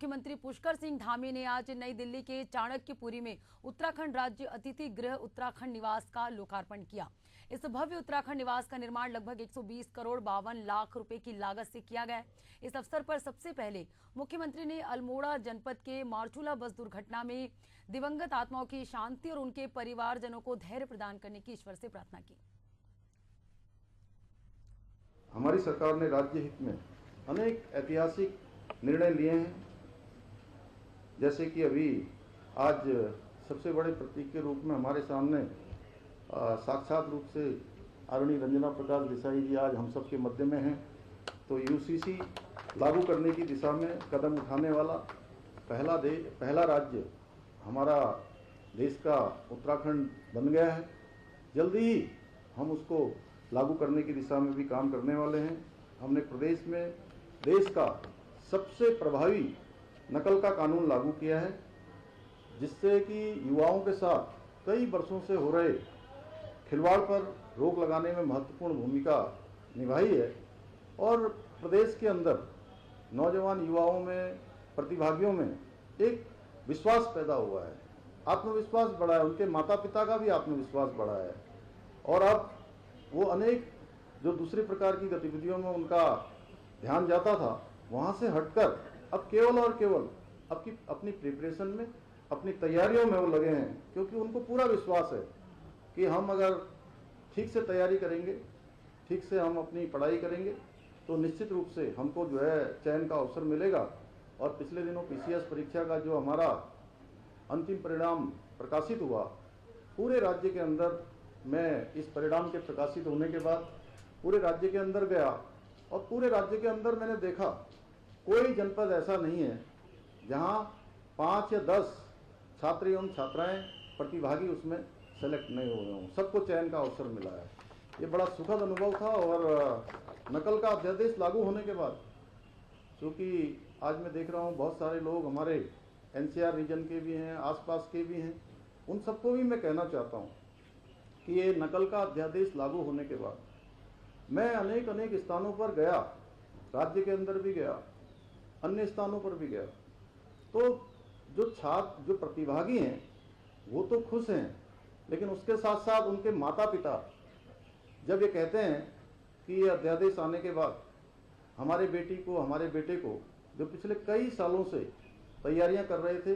मुख्यमंत्री पुष्कर सिंह धामी ने आज नई दिल्ली के चाणक्यपुरी में उत्तराखंड राज्य अतिथि गृह उत्तराखंड निवास का लोकार्पण किया। इस भव्य उत्तराखंड निवास का निर्माण लगभग 120 करोड़ 52 लाख रुपए की लागत से किया गया है। इस अवसर पर सबसे पहले मुख्यमंत्री ने अल्मोड़ा जनपद के मारचूला बस दुर्घटना में दिवंगत आत्माओं की शांति और उनके परिवारजनों को धैर्य प्रदान करने की ईश्वर से प्रार्थना की। हमारी सरकार ने राज्य हित में अनेक ऐतिहासिक निर्णय लिए हैं, जैसे कि अभी आज सबसे बड़े प्रतीक के रूप में हमारे सामने साक्षात रूप से आदरणीय रंजना प्रकाश देसाई जी आज हम सब के मध्य में हैं। तो यूसीसी लागू करने की दिशा में कदम उठाने वाला पहला राज्य हमारा देश का उत्तराखंड बन गया है। जल्दी ही हम उसको लागू करने की दिशा में भी काम करने वाले हैं। हमने प्रदेश में देश का सबसे प्रभावी नकल का कानून लागू किया है, जिससे कि युवाओं के साथ कई वर्षों से हो रहे खिलवाड़ पर रोक लगाने में महत्वपूर्ण भूमिका निभाई है और प्रदेश के अंदर नौजवान युवाओं में, प्रतिभागियों में एक विश्वास पैदा हुआ है, आत्मविश्वास बढ़ा है, उनके माता पिता का भी आत्मविश्वास बढ़ा है और अब वो अनेक जो दूसरी प्रकार की गतिविधियों में उनका ध्यान जाता था, वहाँ से हटकर अब केवल और केवल अपनी प्रिपरेशन में, अपनी तैयारियों में वो लगे हैं, क्योंकि उनको पूरा विश्वास है कि हम अगर ठीक से तैयारी करेंगे, ठीक से हम अपनी पढ़ाई करेंगे तो निश्चित रूप से हमको जो है चयन का अवसर मिलेगा। और पिछले दिनों पीसीएस परीक्षा का जो हमारा अंतिम परिणाम प्रकाशित हुआ, पूरे राज्य के अंदर मैं इस परिणाम के प्रकाशित होने के बाद पूरे राज्य के अंदर गया और पूरे राज्य के अंदर मैंने देखा कोई जनपद ऐसा नहीं है जहां 5 या 10 छात्र एवं छात्राएं प्रतिभागी उसमें सेलेक्ट नहीं हो रहे हों। सबको चयन का अवसर मिला है। ये बड़ा सुखद अनुभव था। और नकल का अध्यादेश लागू होने के बाद, क्योंकि आज मैं देख रहा हूँ बहुत सारे लोग हमारे एनसीआर रीजन के भी हैं, आसपास के भी हैं, उन सबको भी मैं कहना चाहता हूँ कि ये नकल का अध्यादेश लागू होने के बाद मैं अनेक स्थानों पर गया, राज्य के अंदर भी गया, अन्य स्थानों पर भी गया, तो जो छात्र, जो प्रतिभागी हैं वो तो खुश हैं, लेकिन उसके साथ साथ उनके माता पिता जब ये कहते हैं कि ये अध्यादेश आने के बाद हमारे बेटी को, हमारे बेटे को, जो पिछले कई सालों से तैयारियां कर रहे थे,